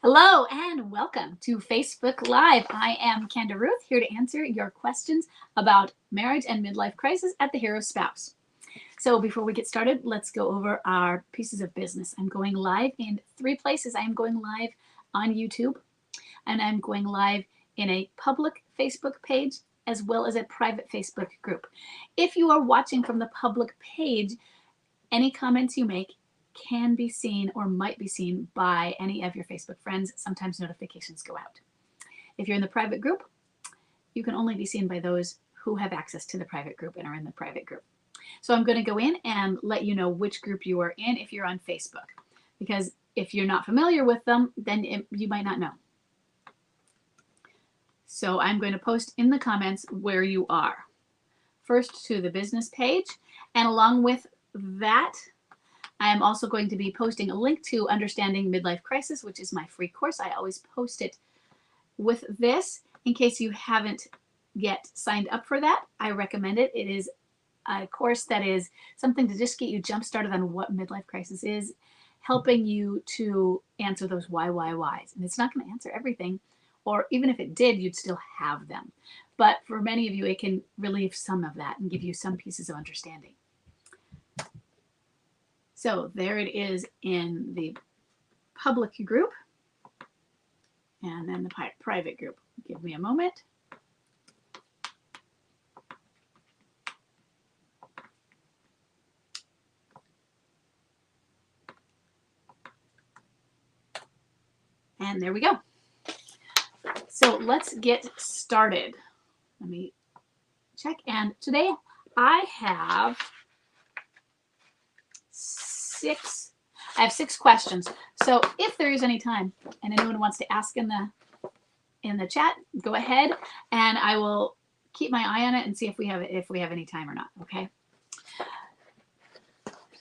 Hello and welcome to Facebook Live. I am Kenda Ruth, here to answer your questions about marriage and midlife crisis at the Hero Spouse. So before we get started, let's go over our pieces of business. I'm going live in 3 places. I am going live on YouTube, and I'm going live in a public Facebook page as well as a private Facebook group. If you are watching from the public page, any comments you make can be seen or might be seen by any of your Facebook friends. Sometimes notifications go out. If you're in the private group, you can only be seen by those who have access to the private group and are in the private group. So I'm going to go in and let you know which group you are in if you're on Facebook, because if you're not familiar with them, then you might not know. So I'm going to post in the comments where you are. First to the business page, and along with that, I am also going to be posting a link to Understanding Midlife Crisis, which is my free course. I always post it with this. In case you haven't yet signed up for that, I recommend it. It is a course that is something to just get you jump started on what midlife crisis is, helping you to answer those whys. And it's not going to answer everything, or even if it did, you'd still have them. But for many of you, it can relieve some of that and give you some pieces of understanding. So there it is in the public group, and then the private group. Give me a moment. And there we go. So let's get started. Let me check. And today I have 6 questions. So if there is any time and anyone wants to ask in the chat, go ahead, and I will keep my eye on it and see if we have any time or not. Okay.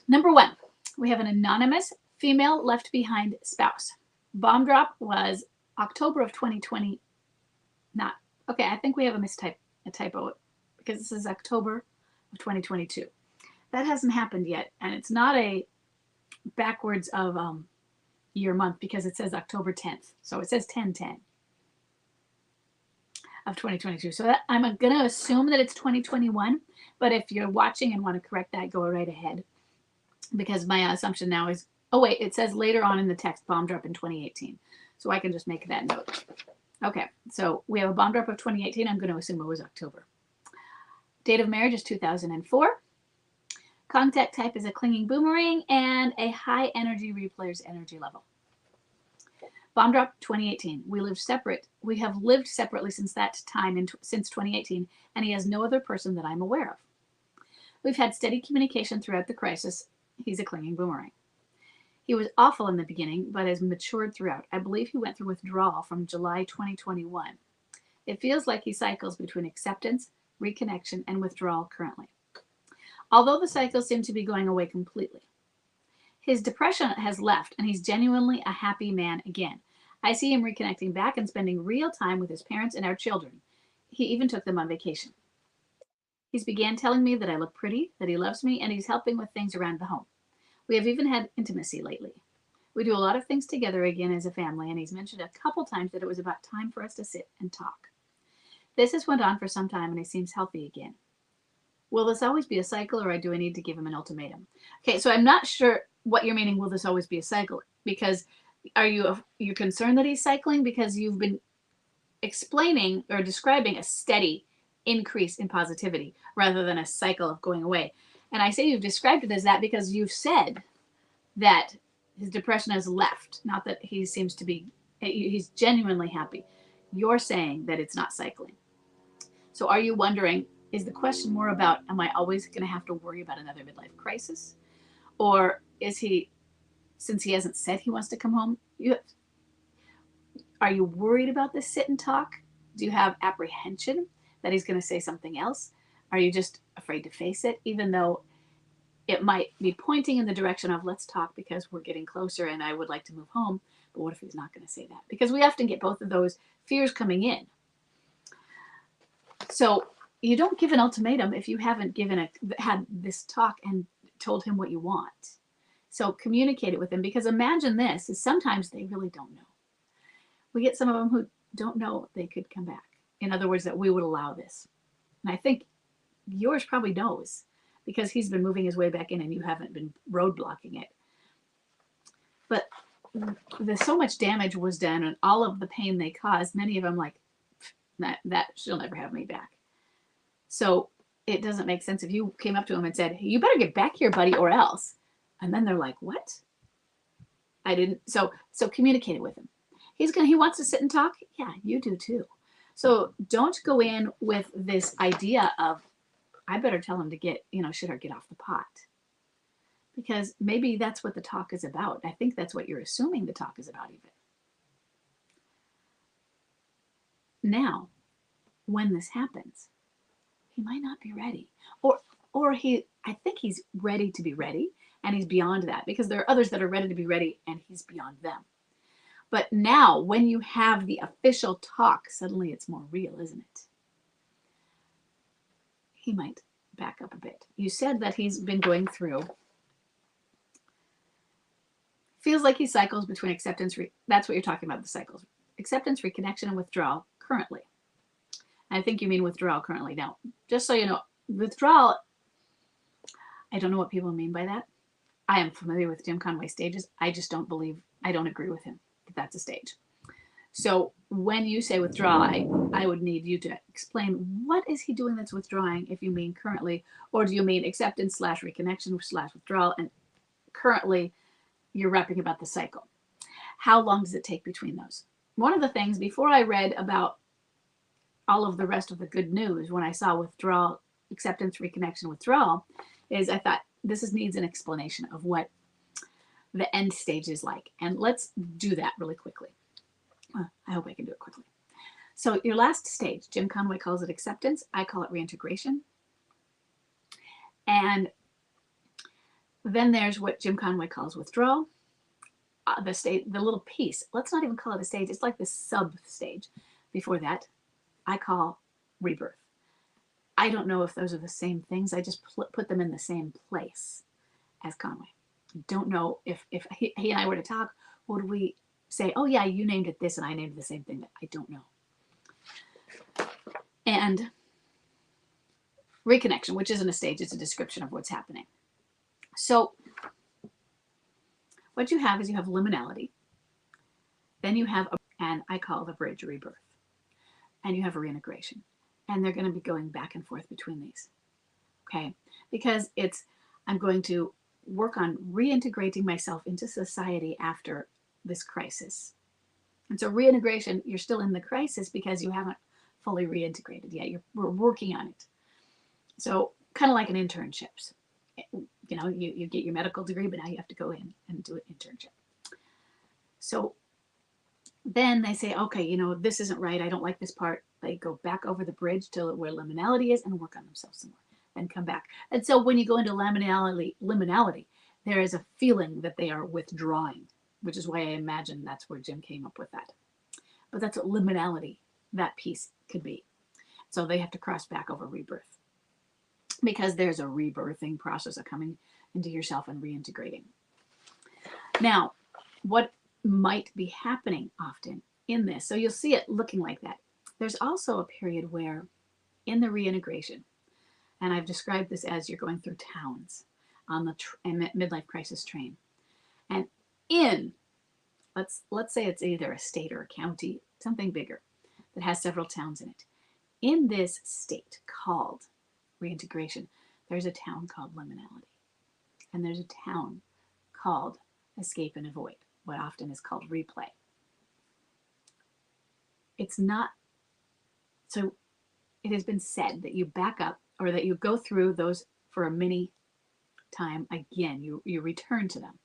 Number 1, we have an anonymous female left behind spouse. Bomb drop was October of 2020. Okay, I think we have a typo, because this is October of 2022. That hasn't happened yet, and it's not a backwards of year month, because it says October 10th. So it says 10/10 of 2022. So that, I'm going to assume that it's 2021, but if you're watching and want to correct that, go right ahead, because my assumption now is, oh wait, it says later on in the text bomb drop in 2018. So I can just make that note. Okay, so we have a bomb drop of 2018. I'm going to assume it was October. Date of marriage is 2004. Contact type is a clinging boomerang, and a high energy replayer's energy level. Bomb drop 2018. We have lived separately since that time, since 2018, and he has no other person that I'm aware of. We've had steady communication throughout the crisis. He's a clinging boomerang. He was awful in the beginning, but has matured throughout. I believe he went through withdrawal from July 2021. It feels like he cycles between acceptance, reconnection, and withdrawal currently, although the cycles seem to be going away completely. His depression has left, and he's genuinely a happy man again. I see him reconnecting back and spending real time with his parents and our children. He even took them on vacation. He's began telling me that I look pretty, that he loves me, and he's helping with things around the home. We have even had intimacy lately. We do a lot of things together again as a family, and he's mentioned a couple times that it was about time for us to sit and talk. This has went on for some time, and he seems healthy again. Will this always be a cycle, or do I need to give him an ultimatum? Okay, so I'm not sure what you're meaning, will this always be a cycle? Because you're concerned that he's cycling, because you've been explaining or describing a steady increase in positivity rather than a cycle of going away. And I say you've described it as that because you've said that his depression has left, not that he seems to be, he's genuinely happy. You're saying that it's not cycling. So are you wondering, is the question more about, am I always going to have to worry about another midlife crisis? Or is he, since he hasn't said he wants to come home, are you worried about this sit and talk? Do you have apprehension that he's going to say something else? Are you just afraid to face it, even though it might be pointing in the direction of, let's talk because we're getting closer and I would like to move home? But what if he's not going to say that? Because we often get both of those fears coming in. So you don't give an ultimatum if you haven't had this talk and told him what you want. So communicate it with him, because imagine this, is sometimes they really don't know. we get some of them who don't know they could come back. In other words, that we would allow this. And I think yours probably knows because he's been moving his way back in and you haven't been roadblocking it. But so much damage was done and all of the pain they caused, many of them like, that she'll never have me back. So it doesn't make sense if you came up to him and said, hey, you better get back here, buddy, or else. And then they're like, what? I didn't. So communicate it with him. He wants to sit and talk. Yeah, you do too. So don't go in with this idea of, I better tell him to get off the pot. Because maybe that's what the talk is about. I think that's what you're assuming the talk is about even. Now, when this happens, he might not be ready. Or I think he's ready to be ready and he's beyond that because there are others that are ready to be ready and he's beyond them. But now when you have the official talk, suddenly it's more real, isn't it? He might back up a bit. You said that he's been going through, feels like he cycles between acceptance, that's what you're talking about, the cycles. Acceptance, reconnection, and withdrawal currently. I think you mean withdrawal currently. Now, just so you know, withdrawal, I don't know what people mean by that. I am familiar with Jim Conway stages. I just don't agree with him that that's a stage. So when you say withdrawal, I would need you to explain what is he doing that's withdrawing if you mean currently, or do you mean acceptance / reconnection / withdrawal, and currently you're rapping about the cycle. How long does it take between those? One of the things, before I read about all of the rest of the good news, when I saw withdrawal, acceptance, reconnection, withdrawal, is I thought this needs an explanation of what the end stage is like. And let's do that really quickly. I hope I can do it quickly. So your last stage, Jim Conway calls it acceptance. I call it reintegration. And then there's what Jim Conway calls withdrawal. The little piece, let's not even call it a stage. It's like the sub stage. Before that, I call rebirth. I don't know if those are the same things. I just put them in the same place as Conway. Don't know if he and I were to talk, would we say, oh yeah, you named it this and I named it the same thing? I don't know. And reconnection, which isn't a stage, it's a description of what's happening. So what you have is you have liminality. Then you have, and I call the bridge rebirth. And you have a reintegration. And they're going to be going back and forth between these. Okay? Because I'm going to work on reintegrating myself into society after this crisis. And so reintegration, you're still in the crisis because you haven't fully reintegrated yet. We're working on it. So kind of like an internships. You get your medical degree, but now you have to go in and do an internship. So then they say, okay, this isn't right. I don't like this part. They go back over the bridge to where liminality is and work on themselves some more. Then come back. And so when you go into liminality, there is a feeling that they are withdrawing, which is why I imagine that's where Jim came up with that. But that's what liminality, that piece could be. So they have to cross back over rebirth because there's a rebirthing process of coming into yourself and reintegrating. Now, what might be happening often in this, so you'll see it looking like that. There's also a period where in the reintegration, and I've described this as you're going through towns on the midlife crisis train. And let's say it's either a state or a county, something bigger that has several towns in it. In this state called reintegration, there's a town called liminality. And there's a town called escape and avoid, what often is called replay. It's not, so it has been said that you back up or that you go through those for a mini time again, you return to them.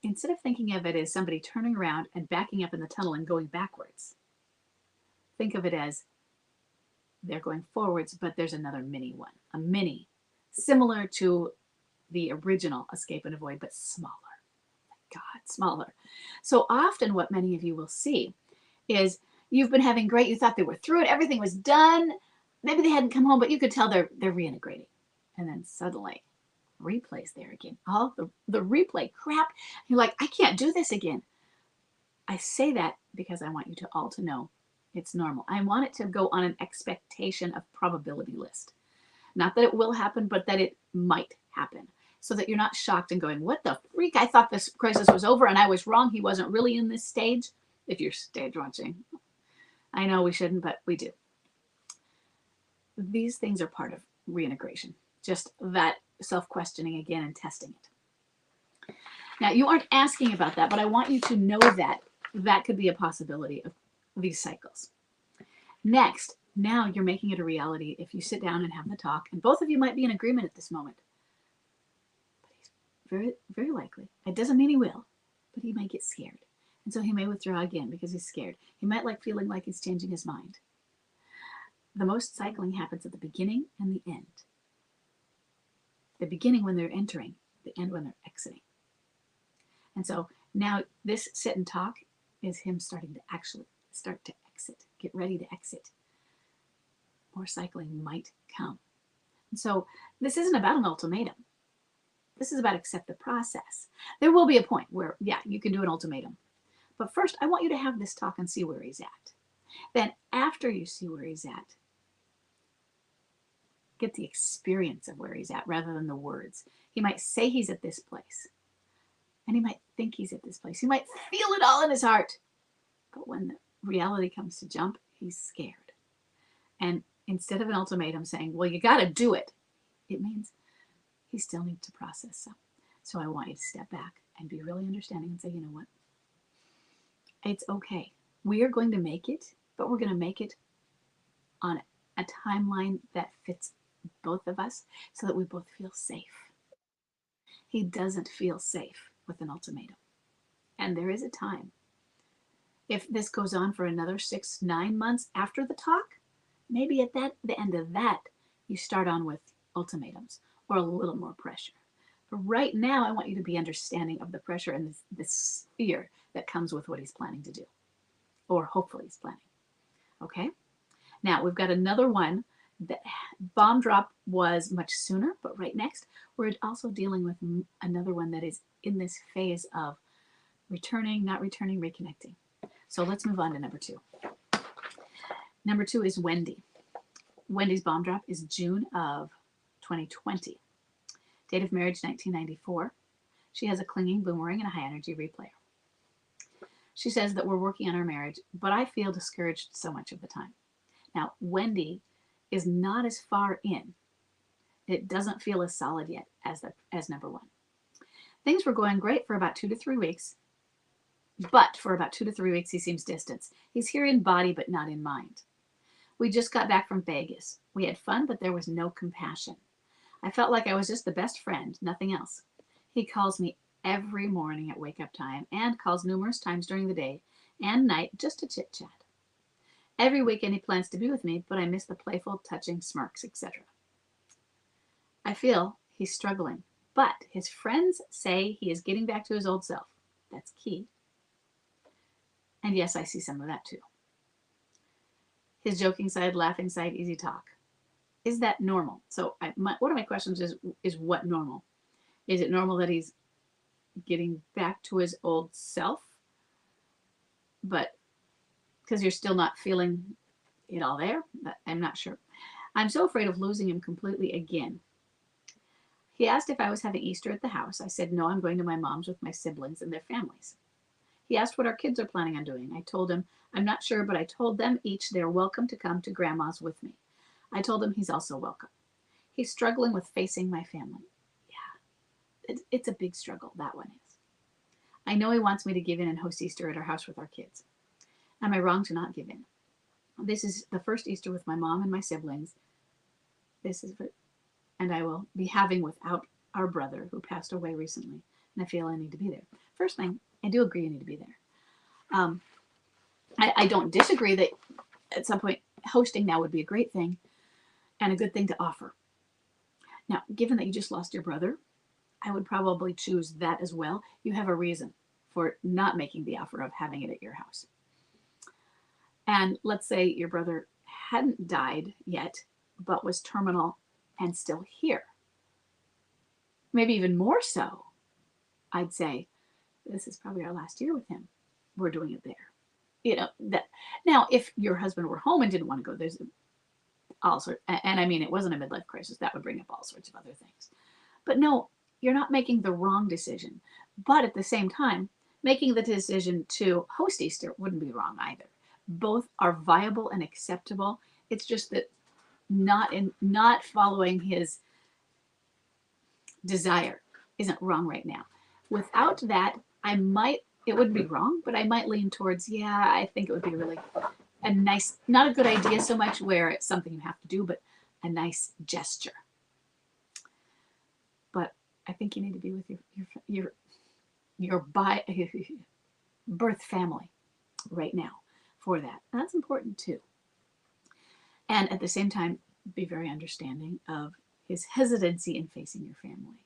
Instead of thinking of it as somebody turning around and backing up in the tunnel and going backwards, think of it as they're going forwards, but there's another mini one, a mini, similar to the original escape and avoid, but smaller. God, smaller. So often what many of you will see is you've been having great, you thought they were through it, everything was done, maybe they hadn't come home, but you could tell they're reintegrating. And then suddenly, replay's there again. Oh, the replay, crap. You're like, I can't do this again. I say that because I want you to all to know it's normal. I want it to go on an expectation of probability list. Not that it will happen, but that it might happen. So that you're not shocked and going, what the freak? I thought this crisis was over and I was wrong. He wasn't really in this stage. If you're stage watching, I know we shouldn't, but we do. These things are part of reintegration. Just that self-questioning again and testing it. Now, you aren't asking about that, but I want you to know that that could be a possibility of these cycles. Next, now you're making it a reality if you sit down and have the talk, and both of you might be in agreement at this moment. But he's very, very likely. It doesn't mean he will, but he might get scared. And so he may withdraw again because he's scared. He might like feeling like he's changing his mind. The most cycling happens at the beginning and the end. The beginning when they're entering, the end when they're exiting. And so now this sit and talk is him starting to actually start to exit. Get ready to exit. More cycling might come. And so this isn't about an ultimatum. This is about accept the process. There will be a point where, yeah, you can do an ultimatum. But first, I want you to have this talk and see where he's at. Then after you see where he's at, get the experience of where he's at rather than the words. He might say he's at this place. And he might think he's at this place. He might feel it all in his heart. But when the reality comes to jump, he's scared. And instead of an ultimatum saying, well, you got to do it, it means he still needs to process some. So I want you to step back and be really understanding and say, you know what? It's okay. We are going to make it, but we're going to make it on a timeline that fits both of us so that we both feel safe. He doesn't feel safe with an ultimatum. And there is a time. If this goes on for another 6-9 months after the talk, maybe at the end of that, you start on with ultimatums or a little more pressure. But right now, I want you to be understanding of the pressure and this fear that comes with what he's planning to do, or hopefully he's planning. Okay? Now, we've got another one. The bomb drop was much sooner, but right next, we're also dealing with another one that is in this phase of returning, not returning, reconnecting. So let's move on to number 2. Number 2 is Wendy. Wendy's bomb drop is June of 2020. Date of marriage, 1994. She has a clinging boomerang and a high energy replayer. She says that we're working on our marriage, but I feel discouraged so much of the time. Now, Wendy is not as far in. It doesn't feel as solid yet as number 1. Things were going great for about 2 to 3 weeks, but for about 2 to 3 weeks, he seems distant. He's here in body, but not in mind. We just got back from Vegas. We had fun, but there was no compassion. I felt like I was just the best friend, nothing else. He calls me every morning at wake-up time and calls numerous times during the day and night just to chit-chat. Every weekend he plans to be with me, but I miss the playful, touching smirks, etc. I feel he's struggling, but his friends say he is getting back to his old self. That's key. And yes, I see some of that too. His joking side, laughing side, easy talk. Is that normal? So one of my questions is what normal? Is it normal that he's getting back to his old self, but because you're still not feeling it all there? But I'm not sure. I'm so afraid of losing him completely again. He asked if I was having Easter at the house. I said, no, I'm going to my mom's with my siblings and their families. He asked what our kids are planning on doing. I told him, I'm not sure, but I told them each they're welcome to come to grandma's with me. I told him he's also welcome. He's struggling with facing my family. Yeah, it's a big struggle, that one is. I know he wants me to give in and host Easter at our house with our kids. Am I wrong to not give in? This is the first Easter with my mom and my siblings. And I will be having without our brother who passed away recently. And I feel I need to be there. First thing, I do agree you need to be there. I don't disagree that at some point hosting now would be a great thing and a good thing to offer. Now, given that you just lost your brother, I would probably choose that as well. You have a reason for not making the offer of having it at your house. And let's say your brother hadn't died yet, but was terminal and still here. Maybe even more so, I'd say, this is probably our last year with him. We're doing it there. you know, that now if your husband were home and didn't want to go, there's all sorts, and I mean, it wasn't a midlife crisis, that would bring up all sorts of other things. But no, you're not making the wrong decision. But at the same time, making the decision to host Easter wouldn't be wrong either. Both are viable and acceptable. It's just that not following his desire isn't wrong right now. Without that, I might, it wouldn't be wrong, but I might lean towards, yeah, I think it would be really a nice, not a good idea so much where it's something you have to do, but a nice gesture. But I think you need to be with your birth family right now for that. And that's important too. And at the same time, be very understanding of his hesitancy in facing your family.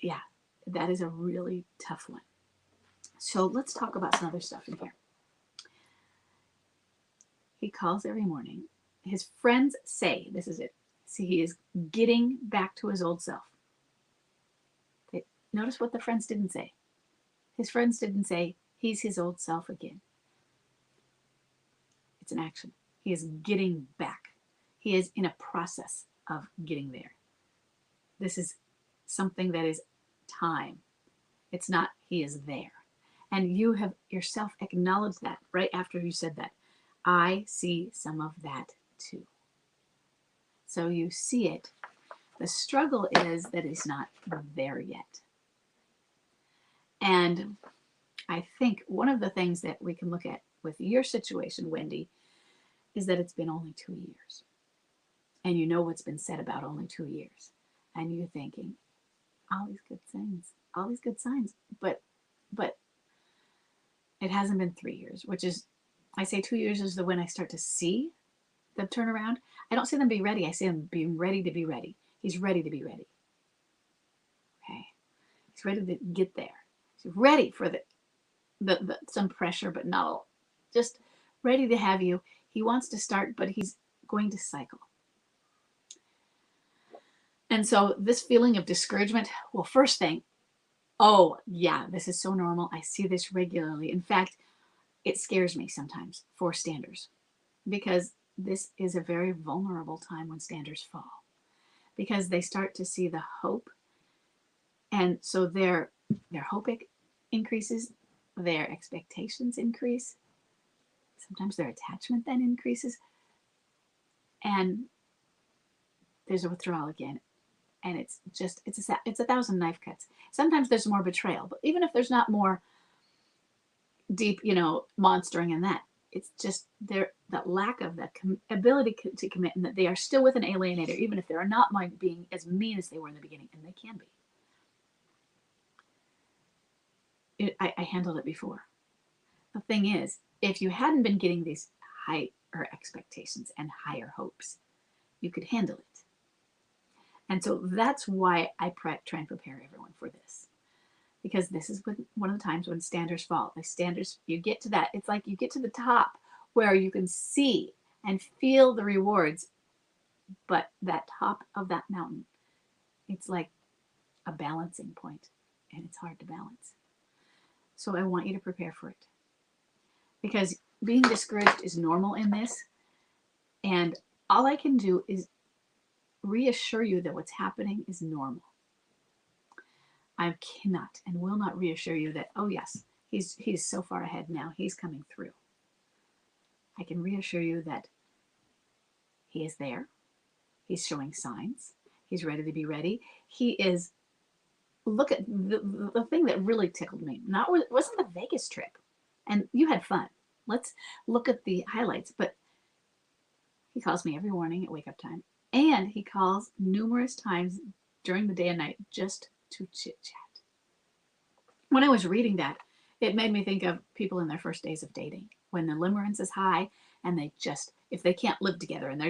Yeah, that is a really tough one. So let's talk about some other stuff in here. He calls every morning. His friends say, this is it. See, he is getting back to his old self. Notice what the friends didn't say. His friends didn't say, he's his old self again. It's an action. He is getting back. He is in a process of getting there. This is something that is time. It's not he is there. And you have yourself acknowledged that right after you said that. I see some of that too. So you see it. The struggle is that he's not there yet. And I think one of the things that we can look at with your situation, Wendy, is that it's been only 2 years. And you know what's been said about only 2 years. And you're thinking, all these good signs. But it hasn't been 3 years, which is, I say 2 years is when I start to see the turnaround. I don't see them be ready. I see them being ready to be ready. He's ready to be ready. Okay. He's ready to get there. He's ready for the some pressure, but not all. Just ready to have you. He wants to start, but he's going to cycle. And so this feeling of discouragement, well, first thing, oh, yeah, this is so normal. I see this regularly. In fact, it scares me sometimes for standers because this is a very vulnerable time when standers fall because they start to see the hope. And so their hope increases, their expectations increase. Sometimes their attachment then increases. And there's a withdrawal again. And it's a thousand knife cuts. Sometimes there's more betrayal, but even if there's not more deep, monstering in that, it's just that lack of that ability to commit, and that they are still with an alienator, even if they're not being as mean as they were in the beginning, and they can be. I handled it before. The thing is, if you hadn't been getting these higher expectations and higher hopes, you could handle it. And so that's why I try and prepare everyone for this. Because this is one of the times when standards fall. The standards, you get to that. It's like you get to the top where you can see and feel the rewards. But that top of that mountain, it's like a balancing point, and it's hard to balance. So I want you to prepare for it. Because being discouraged is normal in this. And all I can do is reassure you that what's happening is normal. I cannot and will not reassure you that, oh yes, he's so far ahead now, he's coming through. I can reassure you that he is there. He's showing signs. He's ready to be ready. He is, look at the thing that really tickled me. Wasn't the Vegas trip. And you had fun. Let's look at the highlights. But he calls me every morning at wake up time. And he calls numerous times during the day and night just to chit chat. When I was reading that, it made me think of people in their first days of dating, when the limerence is high and they just, if they can't live together and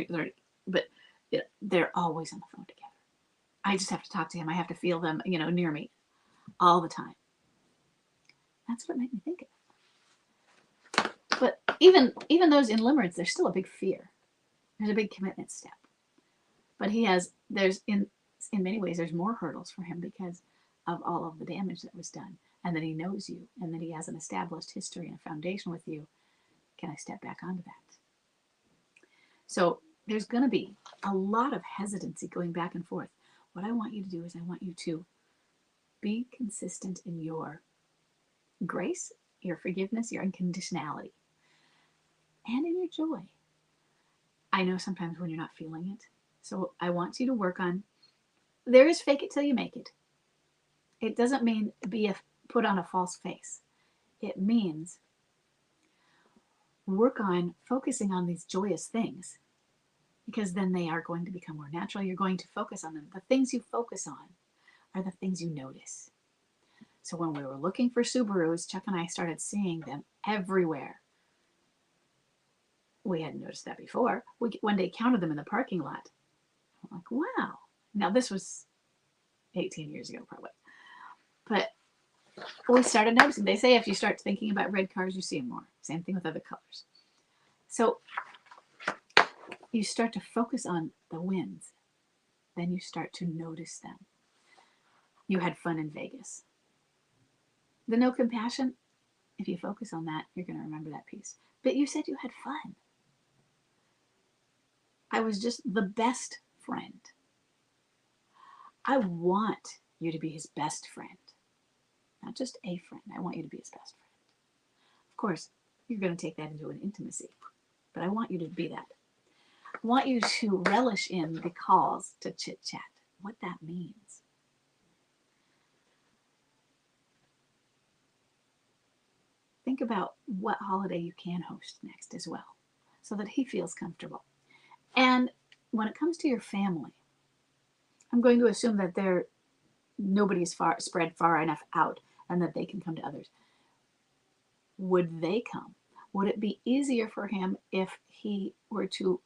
they're always on the phone together. I just have to talk to him. I have to feel them, near me all the time. That's what it made me think of. But even those in limerence, there's still a big fear. There's a big commitment step. But there's in many ways, there's more hurdles for him because of all of the damage that was done. and that he knows you and that he has an established history and a foundation with you, can I step back onto that? So there's going to be a lot of hesitancy going back and forth. What I want you to do is I want you to be consistent in your grace, your forgiveness, your unconditionality, and in your joy. I know sometimes when you're not feeling it. So I want you to work on, there is fake it till you make it. It doesn't mean put on a false face. It means work on focusing on these joyous things, because then they are going to become more natural. You're going to focus on them. The things you focus on are the things you notice. So when we were looking for Subarus, Chuck and I started seeing them everywhere. We hadn't noticed that before. We one day counted them in the parking lot. I'm like, wow. Now this was 18 years ago probably. But we started noticing. They say if you start thinking about red cars, you see them more. Same thing with other colors. So you start to focus on the wins. Then you start to notice them. You had fun in Vegas. The no compassion, if you focus on that, you're going to remember that piece. But you said you had fun. I was just the best friend. I want you to be his best friend. Not just a friend. I want you to be his best friend. Of course, you're going to take that into an intimacy. But I want you to be that. I want you to relish in the calls to chit-chat. What that means. Think about what holiday you can host next as well, so that he feels comfortable. And when it comes to your family, I'm going to assume that nobody's spread far enough out and that they can come to others. Would they come? Would it be easier for him if he were to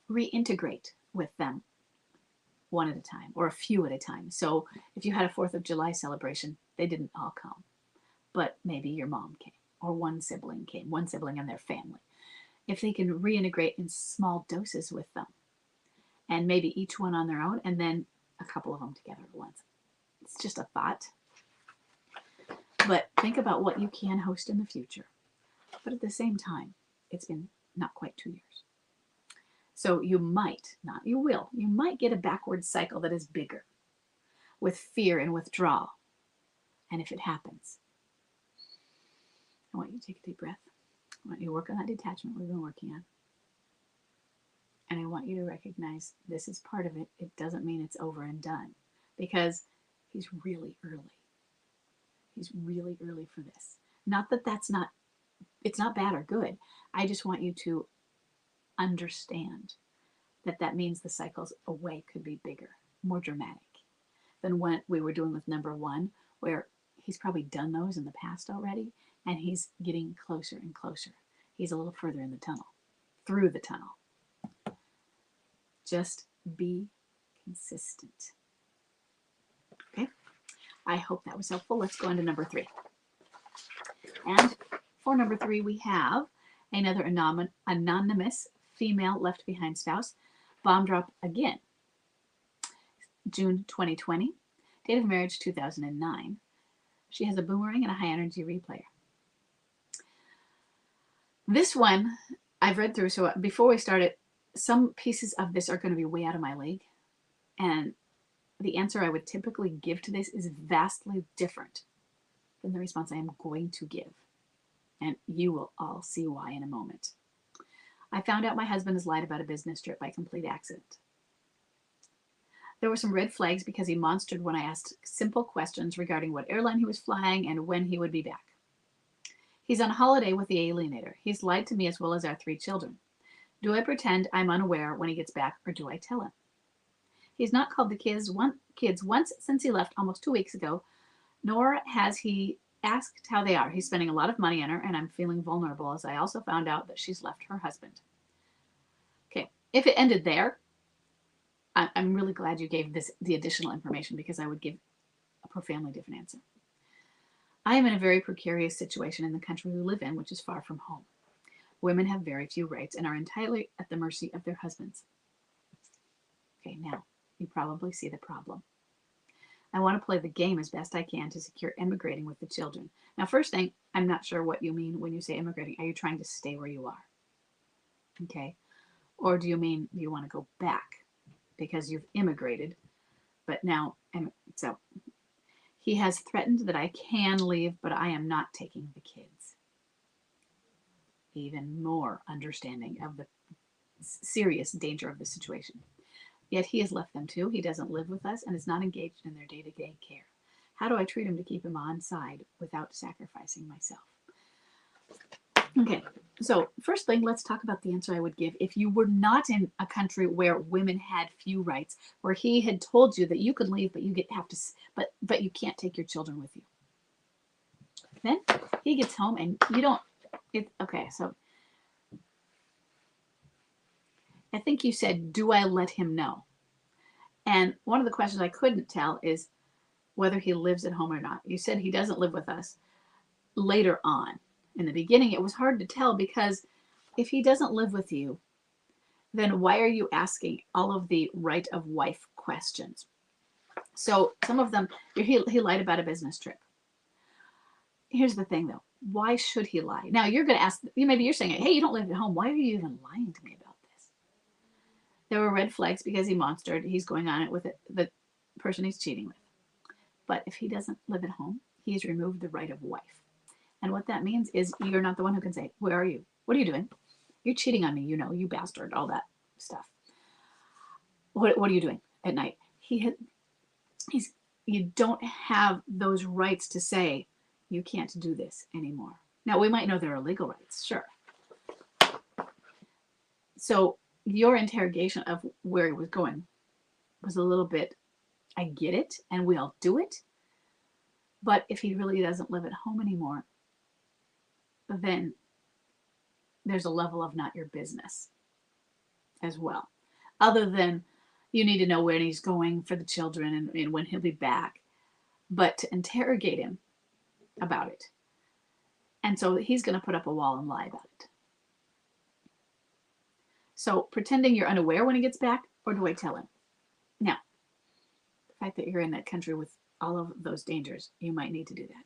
reintegrate with them one at a time or a few at a time? So if you had a 4th of July celebration, they didn't all come, but maybe your mom came or one sibling and their family. If they can reintegrate in small doses with them, and maybe each one on their own, and then a couple of them together at once. It's just a thought. But think about what you can host in the future. But at the same time, it's been not quite 2 years. So you might, not you will, you might get a backward cycle that is bigger with fear and withdrawal. And if it happens, I want you to take a deep breath. I want you to work on that detachment we've been working on. And I want you to recognize this is part of it. It doesn't mean it's over and done, because he's really early. He's really early for this. Not that it's not bad or good. I just want you to understand that means the cycles away could be bigger, more dramatic than what we were doing with number 1, where he's probably done those in the past already, and he's getting closer and closer. He's a little further in the tunnel, through the tunnel. Just be consistent. Okay? I hope that was helpful. Let's go on to number 3. And for number 3, we have another anonymous female left behind spouse. Bomb drop again. June 2020. Date of marriage 2009. She has a boomerang and a high energy replayer. This one I've read through, so before we started, some pieces of this are going to be way out of my league. And the answer I would typically give to this is vastly different than the response I am going to give. And you will all see why in a moment. I found out my husband has lied about a business trip by complete accident. There were some red flags because he monstered when I asked simple questions regarding what airline he was flying and when he would be back. He's on holiday with the alienator. He's lied to me as well as our 3 children. Do I pretend I'm unaware when he gets back, or do I tell him? He's not called the kids once since he left almost 2 weeks ago, nor has he asked how they are. He's spending a lot of money on her, and I'm feeling vulnerable as I also found out that she's left her husband. Okay, if it ended there, I'm really glad you gave the additional information, because I would give a profoundly different answer. I am in a very precarious situation in the country we live in, which is far from home. Women have very few rights and are entirely at the mercy of their husbands. Okay, now, you probably see the problem. I want to play the game as best I can to secure immigrating with the children. Now, first thing, I'm not sure what you mean when you say immigrating. Are you trying to stay where you are? Okay. Or do you mean you want to go back because you've immigrated, but now, so he has threatened that I can leave, but I am not taking the kids. Even more understanding of the serious danger of the situation. Yet he has left them too. He doesn't live with us and is not engaged in their day-to-day care. How do I treat him to keep him on side without sacrificing myself? Okay, so first thing, let's talk about the answer I would give if you were not in a country where women had few rights, where he had told you that you could leave, but but you can't take your children with you. Then he gets home and you don't. Okay, so I think you said, do I let him know? And one of the questions I couldn't tell is whether he lives at home or not. You said he doesn't live with us later on. In the beginning, it was hard to tell because if he doesn't live with you, then why are you asking all of the right of wife questions? So some of them, he lied about a business trip. Here's the thing though. Why should he lie? Now you're going to ask, maybe you're saying, hey, you don't live at home. Why are you even lying to me about this? There were red flags because he monstered. He's going on it with the person he's cheating with. But if he doesn't live at home, he's removed the right of wife. And what that means is you're not the one who can say, where are you? What are you doing? You're cheating on me, you know, you bastard, all that stuff. What are you doing at night? You don't have those rights to say, you can't do this anymore. Now, we might know there are legal rights, sure. So your interrogation of where he was going was a little bit, I get it, and we all do it. But if he really doesn't live at home anymore, then there's a level of not your business as well. Other than you need to know where he's going for the children and when he'll be back. But to interrogate him about it. And so he's going to put up a wall and lie about it. So pretending you're unaware when he gets back, or do I tell him? Now, the fact that you're in that country with all of those dangers, you might need to do that.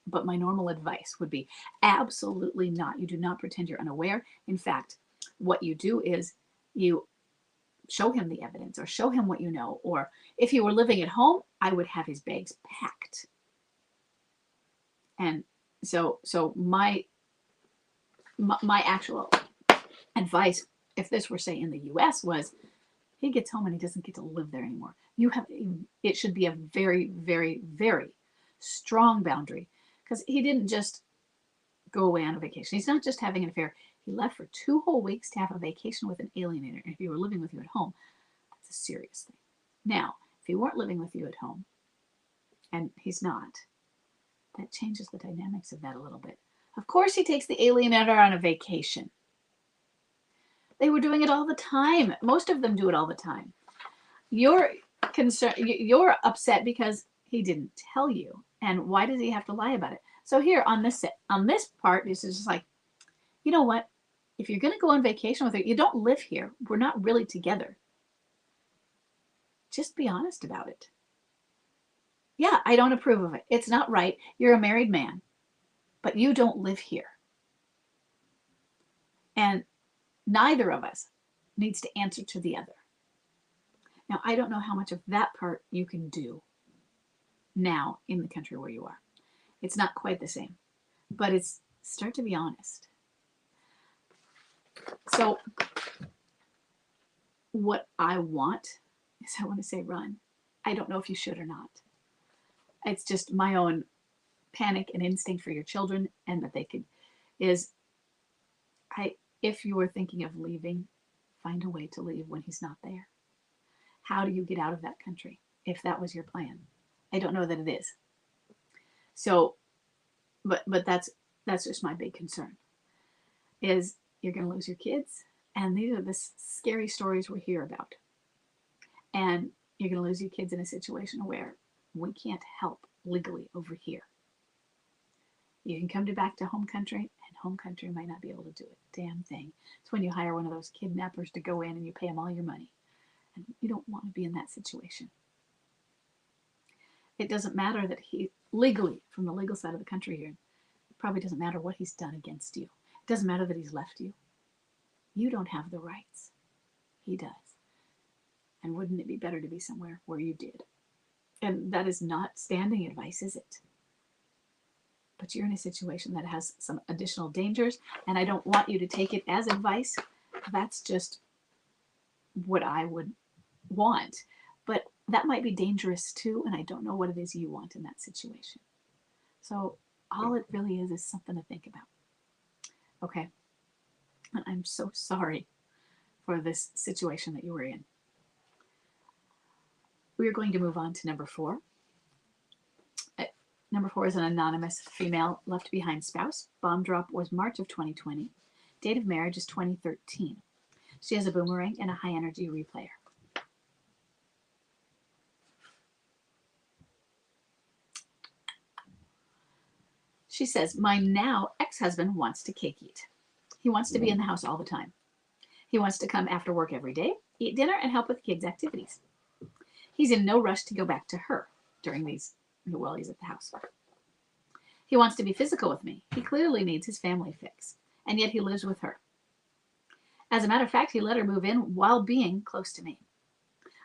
But my normal advice would be absolutely not. You do not pretend you're unaware. In fact, what you do is you show him the evidence or show him what you know. Or if you were living at home, I would have his bags packed. And so my actual advice, if this were, say, in the US, was he gets home and he doesn't get to live there anymore. It should be a very, very, very strong boundary, because he didn't just go away on a vacation. He's not just having an affair. He left for 2 whole weeks to have a vacation with an alienator. And if he were living with you at home, that's a serious thing. Now, if he weren't living with you at home, and he's not, that changes the dynamics of that a little bit. Of course, he takes the alienator on a vacation. They were doing it all the time. Most of them do it all the time. You're upset because he didn't tell you. And why does he have to lie about it? So here on this part, this is just like, you know what? If you're going to go on vacation with her, you don't live here. We're not really together. Just be honest about it. Yeah, I don't approve of it. It's not right. You're a married man, but you don't live here. And neither of us needs to answer to the other. Now, I don't know how much of that part you can do now in the country where you are. It's not quite the same, but it's start to be honest. So what I want is I want to say run. I don't know if you should or not. It's just my own panic and instinct for your children, and that they could if you were thinking of leaving, find a way to leave when he's not there. How do you get out of that country if that was your plan? I don't know that it is. So, but that's just my big concern, is you're going to lose your kids. And these are the scary stories we hear about. And you're going to lose your kids in a situation where we can't help legally over here. You can come back to home country, and home country might not be able to do a damn thing. It's when you hire one of those kidnappers to go in and you pay them all your money. And you don't want to be in that situation. It doesn't matter that he legally, from the legal side of the country here, it probably doesn't matter what he's done against you. It doesn't matter that he's left you. You don't have the rights. He does. And wouldn't it be better to be somewhere where you did? And that is not standing advice, is it? But you're in a situation that has some additional dangers, and I don't want you to take it as advice. That's just what I would want. But that might be dangerous too, and I don't know what it is you want in that situation. So all it really is something to think about. Okay. And I'm so sorry for this situation that you were in. We are going to move on to number 4. Number 4 is an anonymous female left behind spouse. Bomb drop was March of 2020. Date of marriage is 2013. She has a boomerang and a high energy replayer. She says, my now ex-husband wants to cake eat. He wants to be in the house all the time. He wants to come after work every day, eat dinner, and help with kids' activities. He's in no rush to go back to her during these while he's at the house. He wants to be physical with me. He clearly needs his family fix, and yet he lives with her. As a matter of fact, he let her move in while being close to me.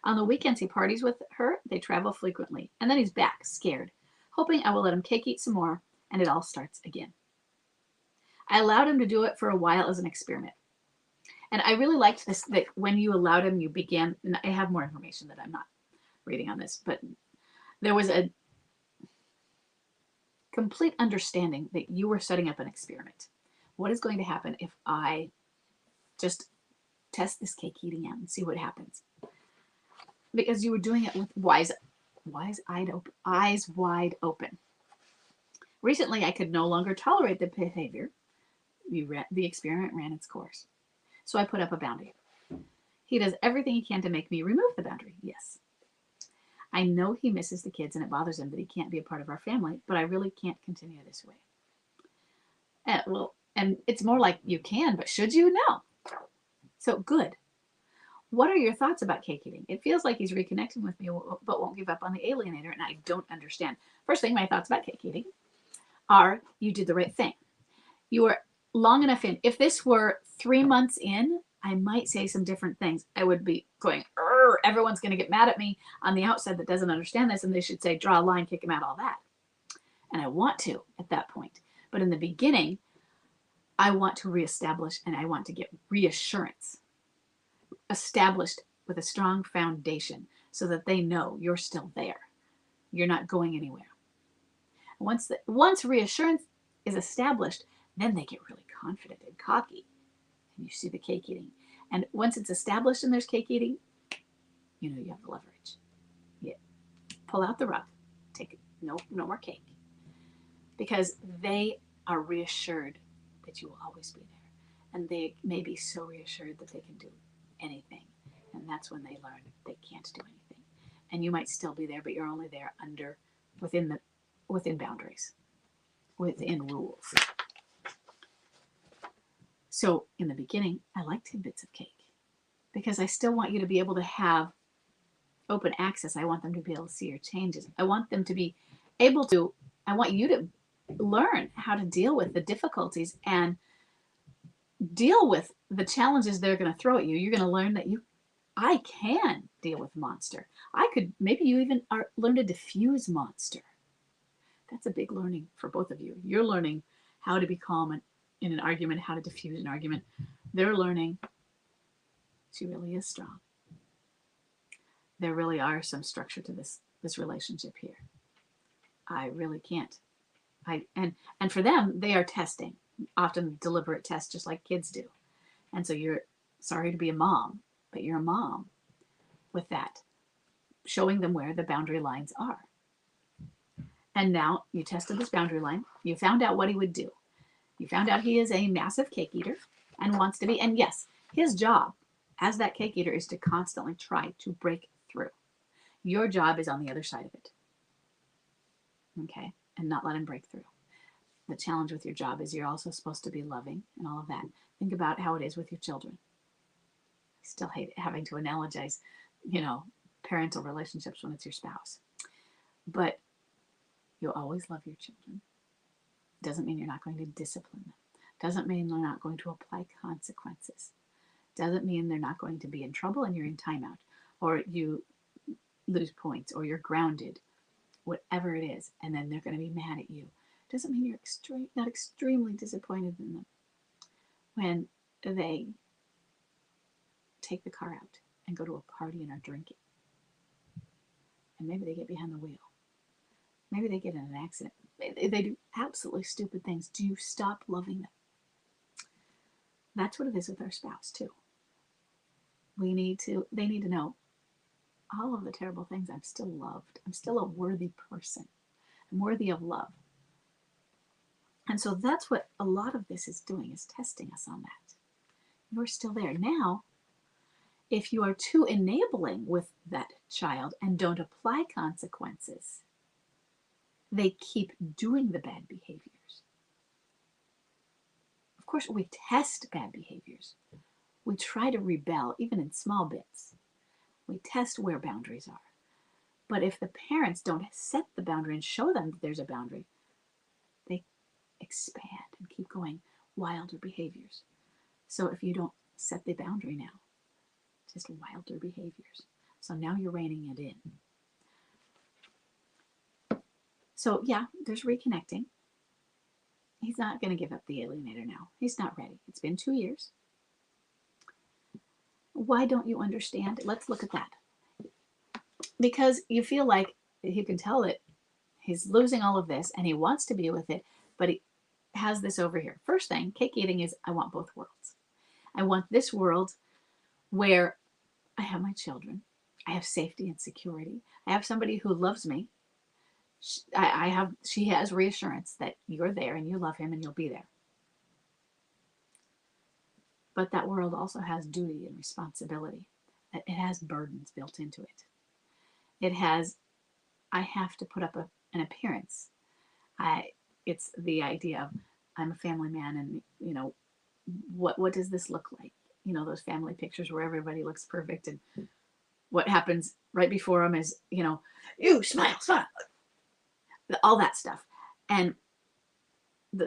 On the weekends, he parties with her. They travel frequently, and then he's back, scared, hoping I will let him cake eat some more, and it all starts again. I allowed him to do it for a while as an experiment. And I really liked this, that when you allowed him, you began, and I have more information that I'm not reading on this, but there was a complete understanding that you were setting up an experiment. What is going to happen if I just test this cake eating out and see what happens? Because you were doing it with eyes wide open. Recently, I could no longer tolerate the behavior. The experiment ran its course. So I put up a boundary. He does everything he can to make me remove the boundary. Yes. I know he misses the kids and it bothers him that he can't be a part of our family, but I really can't continue this way. And it's more like you can, but should you? No. So good. What are your thoughts about cake eating? It feels like he's reconnecting with me, but won't give up on the alienator, and I don't understand. First thing, my thoughts about cake eating are you did the right thing. You were long enough in. If this were 3 months in, I might say some different things. I would be going, everyone's going to get mad at me on the outside that doesn't understand this, and they should say, draw a line, kick him out, all that. And I want to at that point. But in the beginning, I want to reestablish and I want to get reassurance established with a strong foundation so that they know you're still there. You're not going anywhere. Once reassurance is established, then they get really confident and cocky. And you see the cake eating. And once it's established and there's cake eating, you know you have the leverage. Yeah. Pull out the rug. Take no more cake. Because they are reassured that you will always be there. And they may be so reassured that they can do anything. And that's when they learn they can't do anything. And you might still be there, but you're only there within boundaries, within rules. So in the beginning, I liked tidbits of cake because I still want you to be able to have open access. I want them to be able to see your changes. I want them to be able to, I want you to learn how to deal with the difficulties and deal with the challenges they're going to throw at you. You're going to learn that I can deal with monster. Maybe you even learn to diffuse monster. That's a big learning for both of you. You're learning how to be calm in an argument, how to diffuse an argument. They're learning she really is strong. There really are some structure to this relationship here. I really can't. And for them, they are testing, often deliberate tests, just like kids do. And so you're sorry to be a mom, but you're a mom with that, showing them where the boundary lines are. And now you tested this boundary line. You found out what he would do. You found out he is a massive cake eater and wants to be. And yes, his job as that cake eater is to constantly try to break through. Your job is on the other side of it. Okay? And not let him break through. The challenge with your job is you're also supposed to be loving and all of that. Think about how it is with your children. I still hate having to analogize, parental relationships when it's your spouse. But You always love your children. Doesn't mean you're not going to discipline them. Doesn't mean they're not going to apply consequences. Doesn't mean they're not going to be in trouble and you're in timeout, or you lose points, or you're grounded, whatever it is, and then they're going to be mad at you. Doesn't mean you're not extremely disappointed in them when they take the car out and go to a party and are drinking. And maybe they get behind the wheel. Maybe they get in an accident. They do absolutely stupid things. Do you stop loving them? That's what it is with our spouse too. They need to know all of the terrible things. I'm still loved. I'm still a worthy person. I'm worthy of love. And so that's what a lot of this is doing, is testing us on that. You're still there. Now, if you are too enabling with that child and don't apply consequences, they keep doing the bad behaviors. Of course, we test bad behaviors. We try to rebel, even in small bits. We test where boundaries are. But if the parents don't set the boundary and show them that there's a boundary, they expand and keep going wilder behaviors. So if you don't set the boundary now, just wilder behaviors. So now you're reining it in. So yeah, there's reconnecting. He's not going to give up the alienator now. He's not ready. It's been 2 years. Why don't you understand? Let's look at that. Because you feel like you can tell that he's losing all of this and he wants to be with it, but he has this over here. First thing, cake eating is, I want both worlds. I want this world where I have my children. I have safety and security. I have somebody who loves me. She has reassurance that you're there and you love him and you'll be there. But that world also has duty and responsibility. It has burdens built into it. It has, I have to put up an appearance. It's the idea of, I'm a family man, and what does this look like? Those family pictures where everybody looks perfect, and what happens right before them is, you smile, all that stuff. And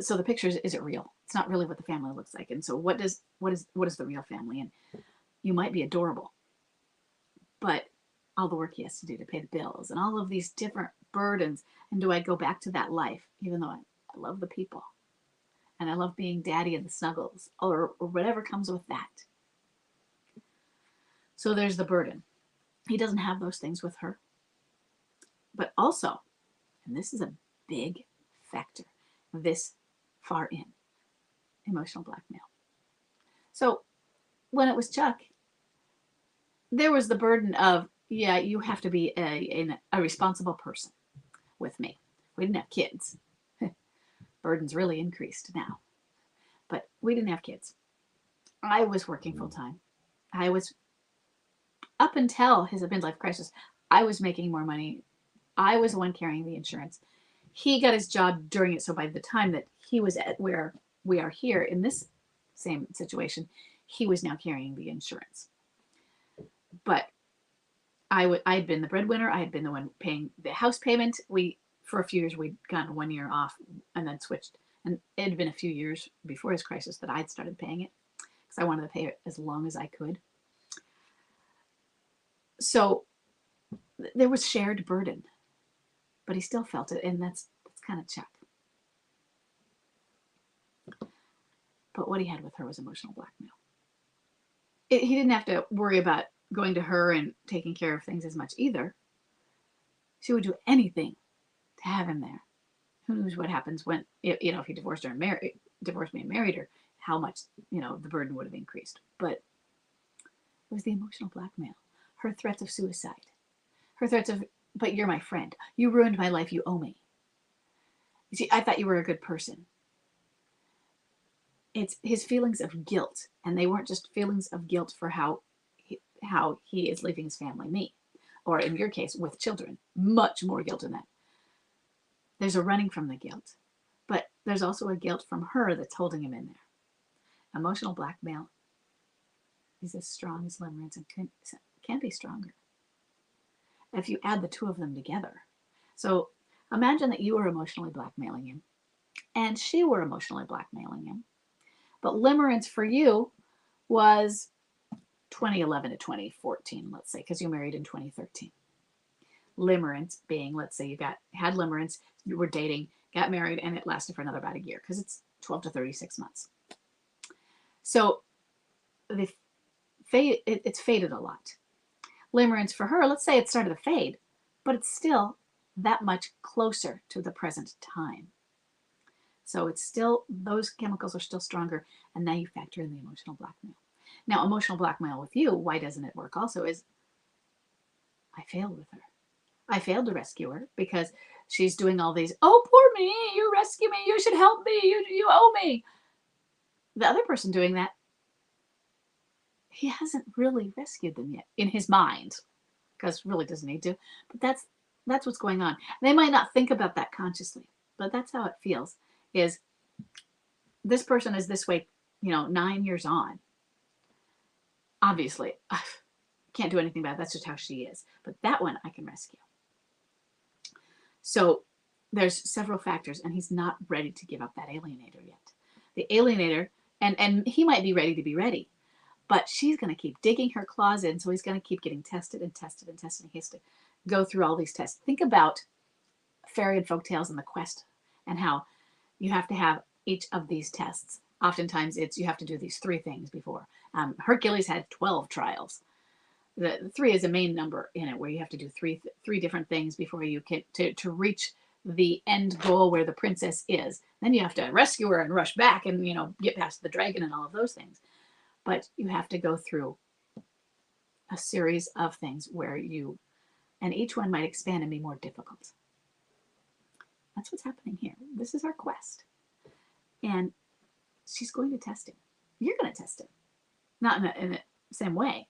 so the picture is it real? It's not really what the family looks like. And so what is the real family? And you might be adorable, but all the work he has to do to pay the bills and all of these different burdens. And do I go back to that life, even though I love the people and I love being daddy and the snuggles, or whatever comes with that? So there's the burden. He doesn't have those things with her. But also, and this is a big factor, this far in, emotional blackmail. So when it was Chuck, there was the burden of, yeah, you have to be a responsible person with me. We didn't have kids. Burdens really increased now. But we didn't have kids. I was working full time. I was, up until his midlife crisis, I was making more money. I was the one carrying the insurance. He got his job during it. So by the time that he was at where we are here in this same situation, he was now carrying the insurance. But I'd been the breadwinner. I had been the one paying the house payment. For a few years, we'd gotten 1 year off and then switched. And it had been a few years before his crisis that I'd started paying it, because I wanted to pay it as long as I could. So there was shared burden, but he still felt it. And that's kind of Chuck. But what he had with her was emotional blackmail. He didn't have to worry about going to her and taking care of things as much either. She would do anything to have him there. Who knows what happens when, if he divorced me and married her, how much, the burden would have increased. But it was the emotional blackmail. Her threats of suicide. Her threats of, but you're my friend. You ruined my life. You owe me. You see, I thought you were a good person. It's his feelings of guilt. And they weren't just feelings of guilt for how he is leaving his family, me. Or in your case, with children. Much more guilt in that. There's a running from the guilt. But there's also a guilt from her that's holding him in there. Emotional blackmail is as strong as limerence and can be stronger if you add the two of them together. So Imagine that you were emotionally blackmailing him and she were emotionally blackmailing him. But limerence for you was 2011 to 2014, let's say, because you married in 2013. Limerence being, let's say you had limerence, you were dating, got married, and it lasted for another about a year because it's 12 to 36 months. So the it's faded a lot. Limerence for her, let's say it started to fade, but it's still that much closer to the present time. So it's still, those chemicals are still stronger, and now you factor in the emotional blackmail. Now, emotional blackmail with you, why doesn't it work also is I failed with her. I failed to rescue her because she's doing all these, oh, poor me, you rescue me, you should help me, you owe me. The other person doing that, he hasn't really rescued them yet in his mind, because really doesn't need to. But that's what's going on. They might not think about that consciously, but that's how it feels. Is this person is this way, 9 years on. Obviously, can't do anything about it. That's just how she is. But that one I can rescue. So there's several factors, and he's not ready to give up that alienator yet. The alienator, and he might be ready to be ready, but she's going to keep digging her claws in, so he's going to keep getting tested and tested and tested. He has to go through all these tests. Think about fairy and folk tales and the quest, and how you have to have each of these tests. Oftentimes, you have to do these 3 things before. Hercules had 12 trials. The 3 is a main number in it, where you have to do three different things before you get to reach the end goal where the princess is. Then you have to rescue her and rush back and get past the dragon and all of those things. But you have to go through a series of things where and each one might expand and be more difficult. That's what's happening here. This is our quest. And she's going to test him. You're going to test him. Not in the same way,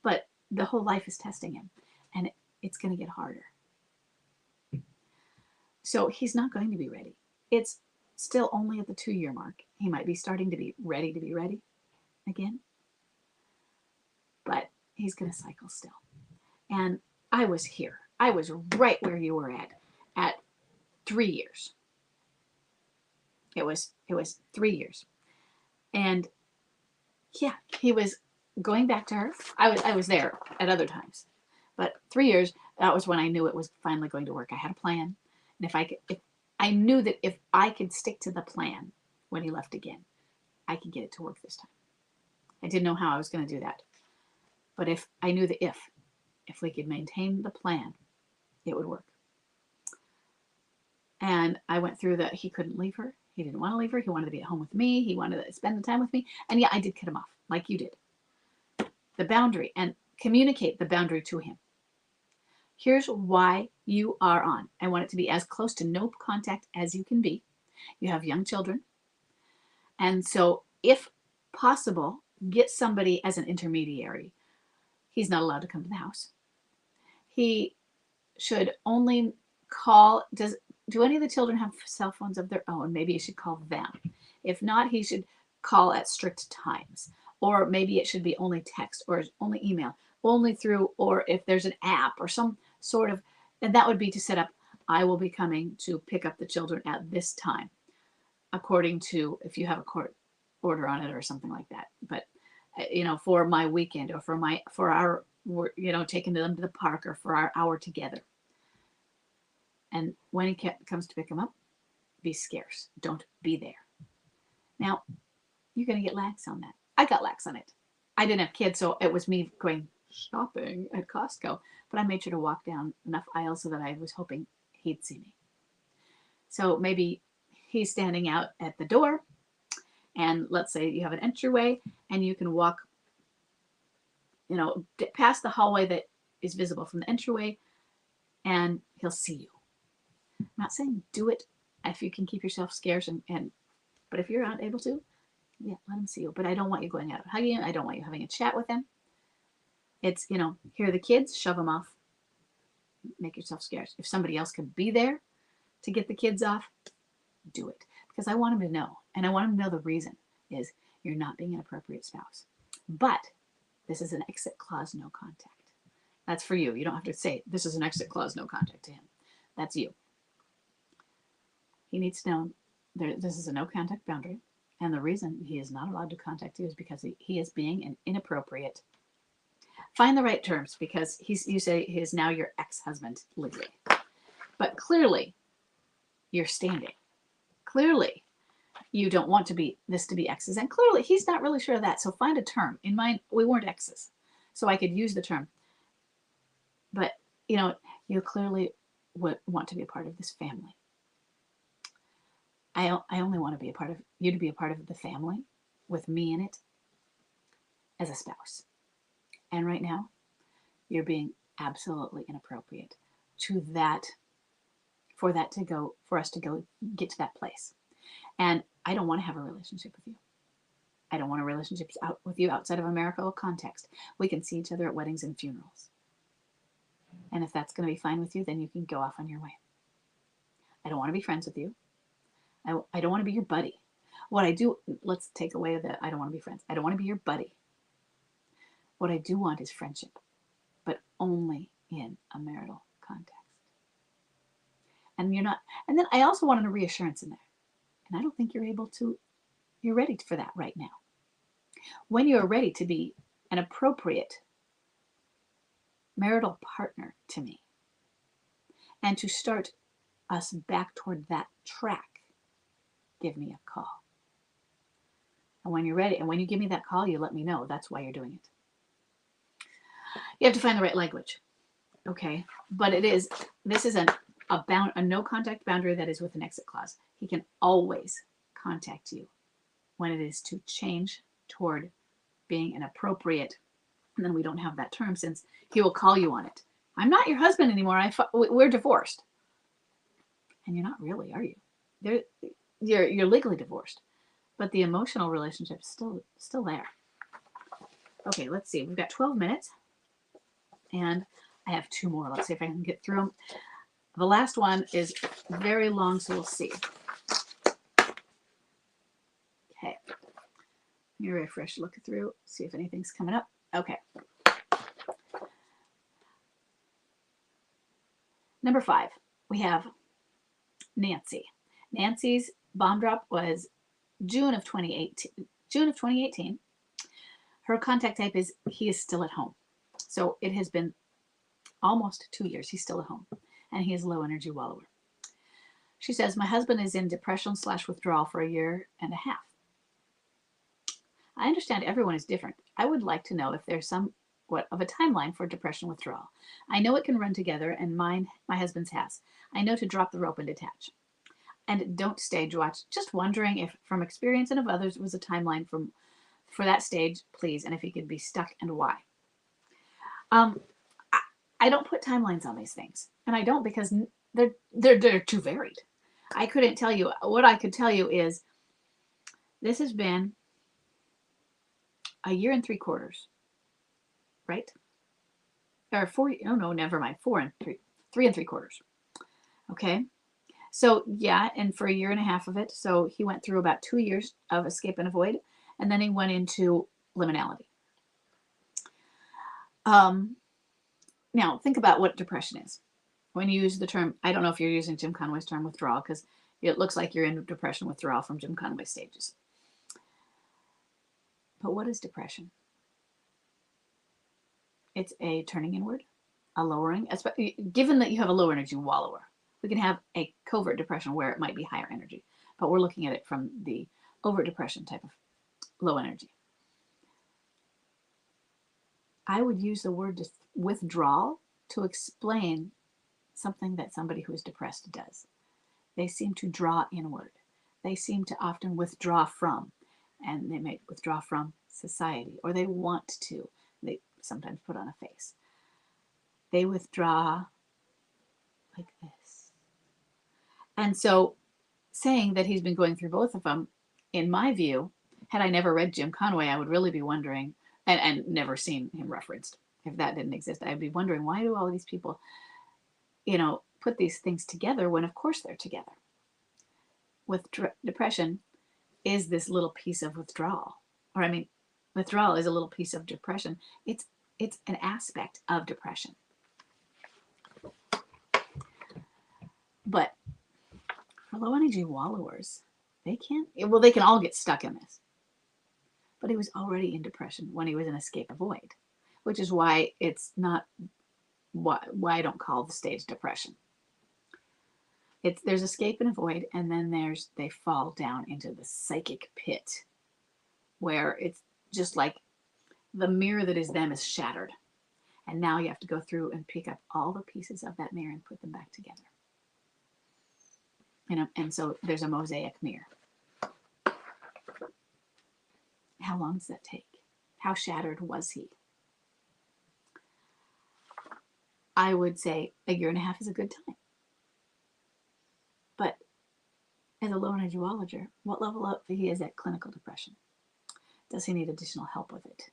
but the whole life is testing him. And it's going to get harder. So he's not going to be ready. It's still only at the 2-year mark. He might be starting to be ready again. But he's going to cycle still. And I was here. I was right where you were at 3 years. It was 3 years. And yeah, he was going back to her. I was there at other times. But 3 years, that was when I knew it was finally going to work. I had a plan. And if I knew that if I could stick to the plan when he left again, I could get it to work this time. I didn't know how I was going to do that. But if we could maintain the plan, it would work. And I went through that. He couldn't leave her. He didn't want to leave her. He wanted to be at home with me. He wanted to spend the time with me. And yeah, I did cut him off like you did. The boundary, and communicate the boundary to him. Here's why you are on. I want it to be as close to no contact as you can be. You have young children. And so if possible, get somebody as an intermediary. He's not allowed to come to the house. He should only call. Do any of the children have cell phones of their own? Maybe you should call them. If not, he should call at strict times. Or maybe it should be only text or only email, only through, or if there's an app or some sort of, and that would be to set up, I will be coming to pick up the children at this time, according to if you have a court order on it or something like that. But, for my weekend or for our, taking them to the park or for our hour together. And when he comes to pick them up, be scarce. Don't be there. Now, you're going to get lax on that. I got lax on it. I didn't have kids, so it was me going shopping at Costco. But I made sure to walk down enough aisles so that I was hoping he'd see me. So maybe he's standing out at the door, and let's say you have an entryway, and you can walk, past the hallway that is visible from the entryway, and he'll see you. I'm not saying do it if you can keep yourself scarce, but if you're not able to, yeah, let him see you. But I don't want you going out and hugging him. I don't want you having a chat with him. It's, here are the kids, shove them off. Make yourself scarce. If somebody else can be there to get the kids off, do it. Because I want him to know. And I want him to know the reason is you're not being an appropriate spouse. But this is an exit clause, no contact. That's for you. You don't have to say, this is an exit clause, no contact to him. That's you. He needs to know this is a no contact boundary. And the reason he is not allowed to contact you is because he is being an inappropriate. Find the right terms, because you say he is now your ex-husband legally. But clearly, you're standing. Clearly, you don't want this to be exes. And clearly, he's not really sure of that. So find a term. In mine, we weren't exes. So I could use the term. But, you clearly would want to be a part of this family. I only want to be a part of you to be a part of the family with me in it as a spouse. And right now, you're being absolutely inappropriate to that, for us to go get to that place. And I don't want to have a relationship with you. I don't want a relationship with you outside of a marital context. We can see each other at weddings and funerals. And if that's going to be fine with you, then you can go off on your way. I don't want to be friends with you. I don't want to be your buddy. What I do, let's take away the I don't want to be friends. I don't want to be your buddy. What I do want is friendship, but only in a marital context. And you're not, and then I also wanted a reassurance in there. And I don't think you're ready for that right now. When you're ready to be an appropriate marital partner to me and to start us back toward that track, give me a call. And when you're ready, and when you give me that call, you let me know. That's why you're doing it. You have to find the right language. Okay? But this is a no contact boundary that is with an exit clause. He can always contact you when it is to change toward being an appropriate, and then we don't have that term since he will call you on it. I'm not your husband anymore. We're divorced. And you're not really, are you? You're legally divorced, but the emotional relationship is still there. Okay, let's see. We've got 12 minutes, and I have 2 more. Let's see if I can get through them. The last one is very long, so we'll see. Okay. Let me refresh, look through, see if anything's coming up. Okay. Number 5, we have Nancy. Nancy's bomb drop was June of 2018. Her contact type is he is still at home. So it has been almost 2 years. He's still at home, and he is low energy wallower. She says, my husband is in depression/withdrawal for 1.5 years. I understand everyone is different. I would like to know if there's somewhat of a timeline for depression withdrawal. I know it can run together, and my husband's has. I know to drop the rope and detach. And don't stage watch. Just wondering if, from experience and of others, was a timeline for that stage, please, and if he could be stuck and why. I don't put timelines on these things, and I don't because they're too varied. I couldn't tell you. What I could tell you is this has been 1.75 years, right? Or 4. Oh no, never mind. 4 and 3, 3.75 years. Okay. So yeah, and for 1.5 years of it, so he went through about 2 years of escape and avoid, and then he went into liminality. Now think about what depression is. When you use the term, I don't know if you're using Jim Conway's term withdrawal, because it looks like you're in depression withdrawal from Jim Conway's stages. But what is depression? It's a turning inward, a lowering, given that you have a low energy wallower. We can have a covert depression where it might be higher energy, but we're looking at it from the overt depression type of low energy. I would use the word withdrawal to explain something that somebody who is depressed does. They seem to draw inward. They seem to often withdraw from, and they may withdraw from society, or they want to. They sometimes put on a face. They withdraw like this. And so saying that he's been going through both of them, in my view, had I never read Jim Conway, I would really be wondering, and never seen him referenced. If that didn't exist, I'd be wondering, why do all these people, put these things together when of course they're together? With depression is this little piece of withdrawal. Withdrawal is a little piece of depression. It's an aspect of depression. But For low energy wallowers, they can't, well, they can all get stuck in this. But he was already in depression when he was in escape avoid, which is why it's not, why I don't call the stage depression. There's escape and avoid, and then they fall down into the psychic pit where it's just like the mirror that is them is shattered. And now you have to go through and pick up all the pieces of that mirror and put them back together. And so there's a mosaic mirror. How long does that take? How shattered was he? I would say a year and a half is a good time. But as a low energy wallager, what level up he is at clinical depression? Does he need additional help with it?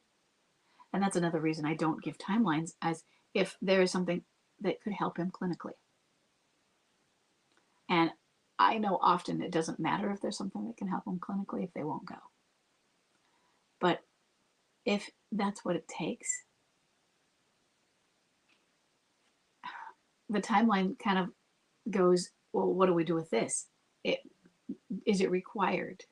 And that's another reason I don't give timelines, as if there is something that could help him clinically. And I know often it doesn't matter if there's something that can help him clinically if they won't go. But if that's what it takes, the timeline kind of goes, well, what do we do with this? Is it required?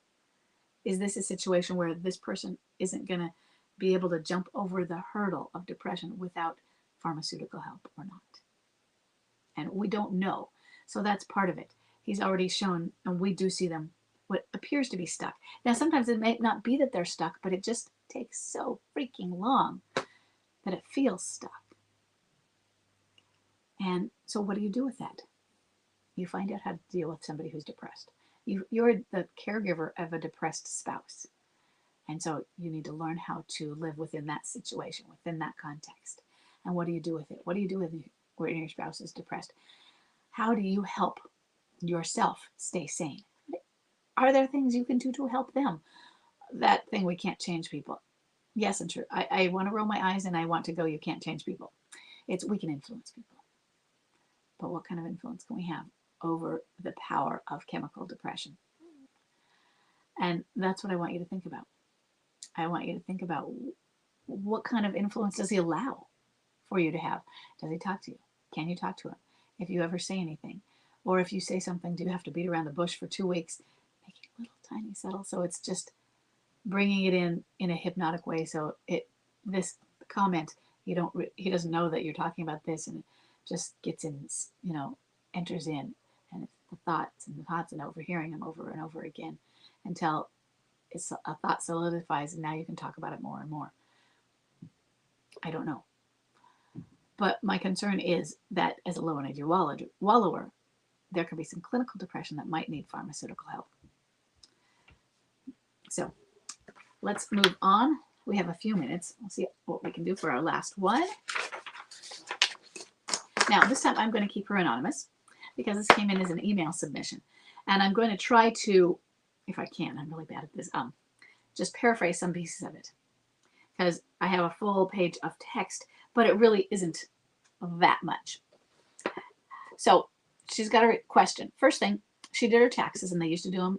Is this a situation where this person isn't going to be able to jump over the hurdle of depression without pharmaceutical help or not? And we don't know. So that's part of it. He's already shown, and we do see them, what appears to be stuck. Now, sometimes it may not be that they're stuck, but it just takes so freaking long that it feels stuck. And so what do you do with that? You find out how to deal with somebody who's depressed. You're the caregiver of a depressed spouse. And so you need to learn how to live within that situation, within that context. And what do you do with it? What do you do when your spouse is depressed? How do you help yourself stay sane? Are there things you can do to help them? That thing, we can't change people. Yes, and true. I want to roll my eyes and I want to go, you can't change people. We can influence people. But what kind of influence can we have over the power of chemical depression? And that's what I want you to think about. I want you to think about, what kind of influence does he allow for you to have? Does he talk to you? Can you talk to him? If you ever say anything, or if you say something, do you have to beat around the bush for 2 weeks? Make it little tiny subtle, so it's just bringing it in a hypnotic way. So this comment, he doesn't know that you're talking about this, and it just gets in, enters in, and it's the thoughts and overhearing them over and over again until a thought solidifies, and now you can talk about it more and more. I don't know. But my concern is that as a low energy wallower, there could be some clinical depression that might need pharmaceutical help. So let's move on. We have a few minutes. We'll see what we can do for our last one. Now, this time I'm going to keep her anonymous because this came in as an email submission. And I'm going to try to, if I can, I'm really bad at this, just paraphrase some pieces of it, because I have a full page of text, but it really isn't that much. So she's got a question. First thing, she did her taxes, and they used to do them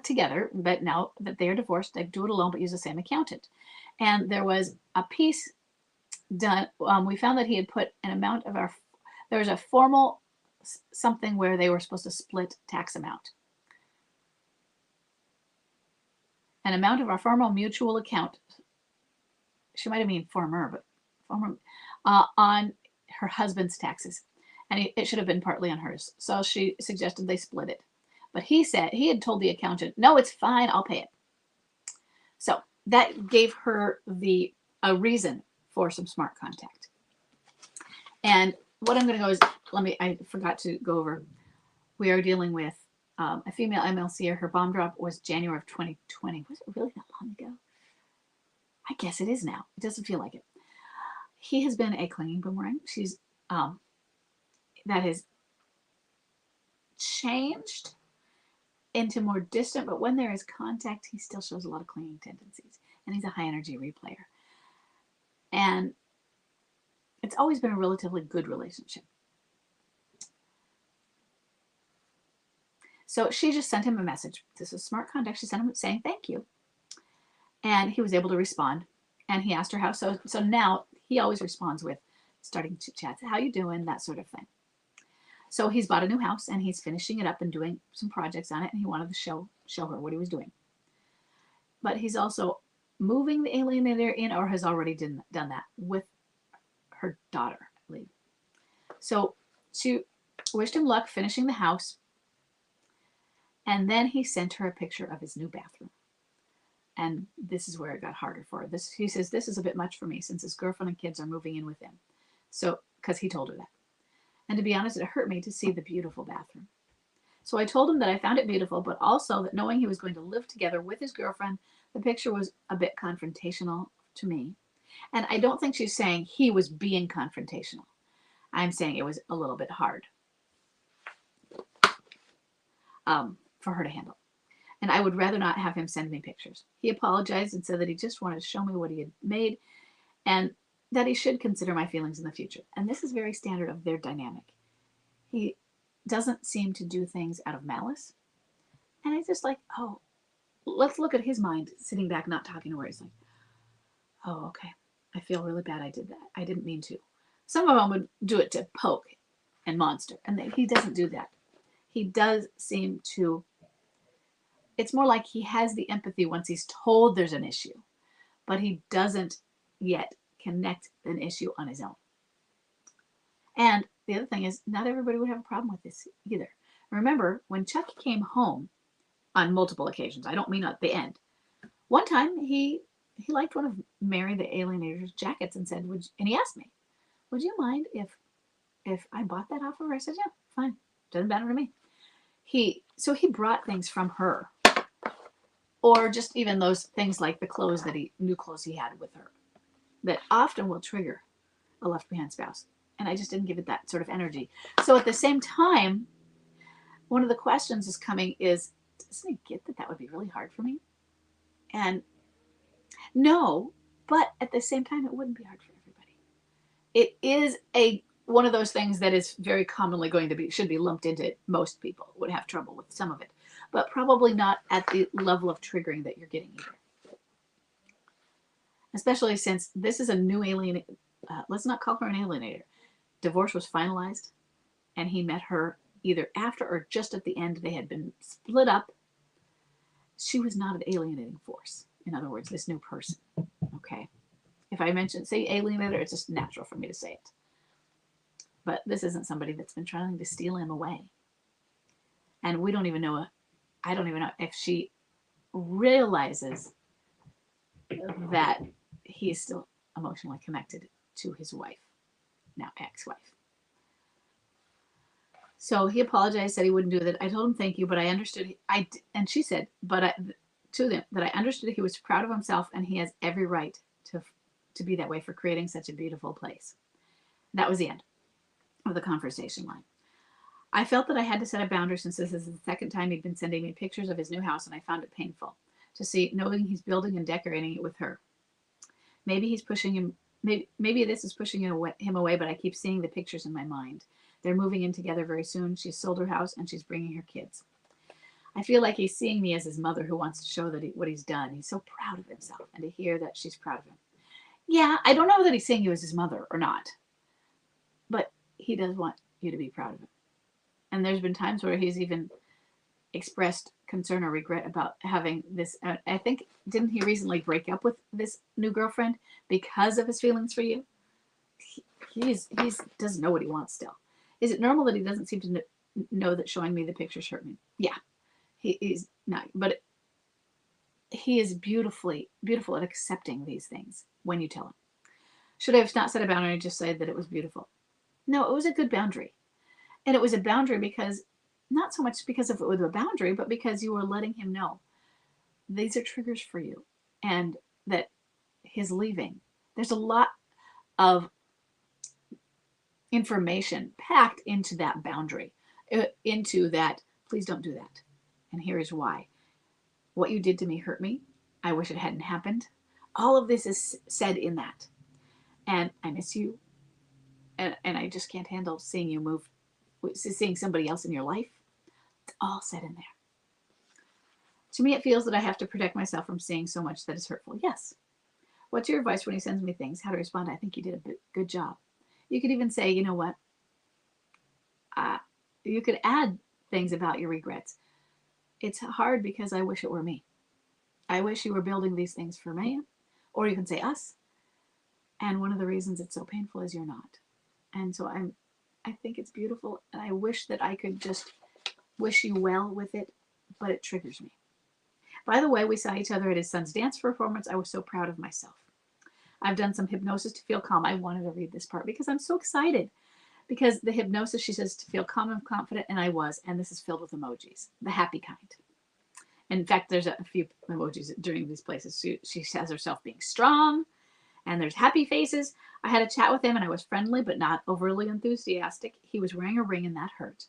together, but now that they are divorced, they do it alone, but use the same accountant. And there was a piece done. We found that he had put an amount of there was a formal something where they were supposed to split tax amount. An amount of our formal mutual account, she might have mean former, but former, on her husband's taxes. And it should have been partly on hers. So she suggested they split it. But he said, he had told the accountant, no, it's fine, I'll pay it. So that gave her a reason for some smart contact. And what I'm going to go is, I forgot to go over, we are dealing with a female MLCer. Her bomb drop was January of 2020. Was it really that long ago? I guess it is now. It doesn't feel like it. He has been a clinging boomerang. She's, that has changed into more distant, but when there is contact, he still shows a lot of clinging tendencies. And he's a high energy replayer. And it's always been a relatively good relationship. So she just sent him a message. This is smart contact. She sent him saying thank you. And he was able to respond. And he asked her how. So now he always responds with starting chit chats. How you doing? That sort of thing. So he's bought a new house and he's finishing it up and doing some projects on it, and he wanted to show her what he was doing. But he's also moving the alienator in, or has already done that with her daughter, I believe. So she wished him luck finishing the house, and then he sent her a picture of his new bathroom. And this is where it got harder for her. He says, this is a bit much for me since his girlfriend and kids are moving in with him. So, because he told her that. And to be honest, it hurt me to see the beautiful bathroom. So I told him that I found it beautiful, but also that knowing he was going to live together with his girlfriend, the picture was a bit confrontational to me. And I don't think she's saying he was being confrontational. I'm saying it was a little bit hard for her to handle. And I would rather not have him send me pictures. He apologized and said that he just wanted to show me what he had made and that he should consider my feelings in the future. And this is very standard of their dynamic. He doesn't seem to do things out of malice. And I just like, oh, let's look at his mind sitting back, not talking to her. He's like, oh, okay. I feel really bad I did that. I didn't mean to. Some of them would do it to poke and monster. And he doesn't do that. He does seem to, it's more like he has the empathy once he's told there's an issue, but he doesn't yet connect an issue on his own. And the other thing is, not everybody would have a problem with this either. Remember, when Chuck came home on multiple occasions, I don't mean at the end, one time he liked one of Mary the Alienator's jackets and said, and he asked me, would you mind if I bought that off of her? I said, yeah, fine. Doesn't matter to me. So he brought things from her, or just even those things like the new clothes he had with her, that often will trigger a left behind spouse. And I just didn't give it that sort of energy. So at the same time, one of the questions is coming is, doesn't he get that would be really hard for me? And no, but at the same time, it wouldn't be hard for everybody. It is one of those things that is very commonly should be lumped into most people would have trouble with some of it, but probably not at the level of triggering that you're getting either. Especially since this is a new alien. Let's not call her an alienator. Divorce was finalized, and he met her either after or just at the end. They had been split up. She was not an alienating force. In other words, this new person. Okay. If I say alienator, it's just natural for me to say it. But this isn't somebody that's been trying to steal him away. And we don't even know, I don't even know if she realizes that he is still emotionally connected to his wife, now ex-wife. So he apologized, said he wouldn't do that. I told him thank you, but I understood. And she said, to them, that I understood he was proud of himself and he has every right to be that way for creating such a beautiful place. That was the end of the conversation line. I felt that I had to set a boundary since this is the second time he'd been sending me pictures of his new house, and I found it painful to see, knowing he's building and decorating it with her. Maybe he's pushing him. Maybe this is pushing him away, but I keep seeing the pictures in my mind. They're moving in together very soon. She's sold her house and she's bringing her kids. I feel like he's seeing me as his mother who wants to show that what he's done. He's so proud of himself, and to hear that she's proud of him. Yeah, I don't know that he's seeing you as his mother or not, but he does want you to be proud of him. And there's been times where he's even expressed concern or regret about having this. I think, didn't he recently break up with this new girlfriend because of his feelings for you? He doesn't know what he wants still. Is it normal that he doesn't seem to know that showing me the pictures hurt me? Yeah, he's not. But he is beautiful at accepting these things when you tell him. Should I have not set a boundary and just said that it was beautiful? No, it was a good boundary. And it was a boundary because, not so much because of it was a boundary, but because you were letting him know these are triggers for you, and that his leaving, there's a lot of information packed into that boundary, into that, please don't do that. And here is why. What you did to me hurt me. I wish it hadn't happened. All of this is said in that. And I miss you. And I just can't handle seeing you move, seeing somebody else in your life. It's all said in there. To me, it feels that I have to protect myself from seeing so much that is hurtful. Yes. What's your advice when he sends me things? How to respond? I think you did a good job. You could even say, you know what? You could add things about your regrets. It's hard because I wish it were me. I wish you were building these things for me, or you can say us. And one of the reasons it's so painful is you're not. And so I think it's beautiful, and I wish that I could just wish you well with it, but it triggers me. By the way, we saw each other at his son's dance performance. I was so proud of myself. I've done some hypnosis to feel calm. I wanted to read this part because I'm so excited. Because the hypnosis, she says, to feel calm and confident, and I was. And this is filled with emojis, the happy kind. In fact, there's a few emojis during these places. She has herself being strong, and there's happy faces. I had a chat with him, and I was friendly but not overly enthusiastic. He was wearing a ring, and that hurt.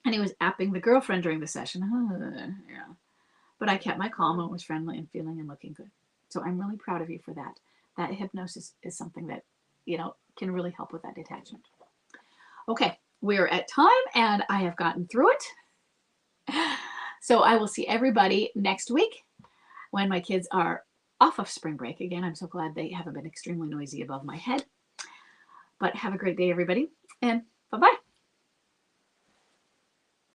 And he was apping the girlfriend during the session. Yeah. But I kept my calm and was friendly and feeling and looking good. So I'm really proud of you for that. That hypnosis is something that, can really help with that detachment. Okay, we're at time, and I have gotten through it. So I will see everybody next week when my kids are off of spring break. Again, I'm so glad they haven't been extremely noisy above my head. But have a great day, everybody, and bye-bye.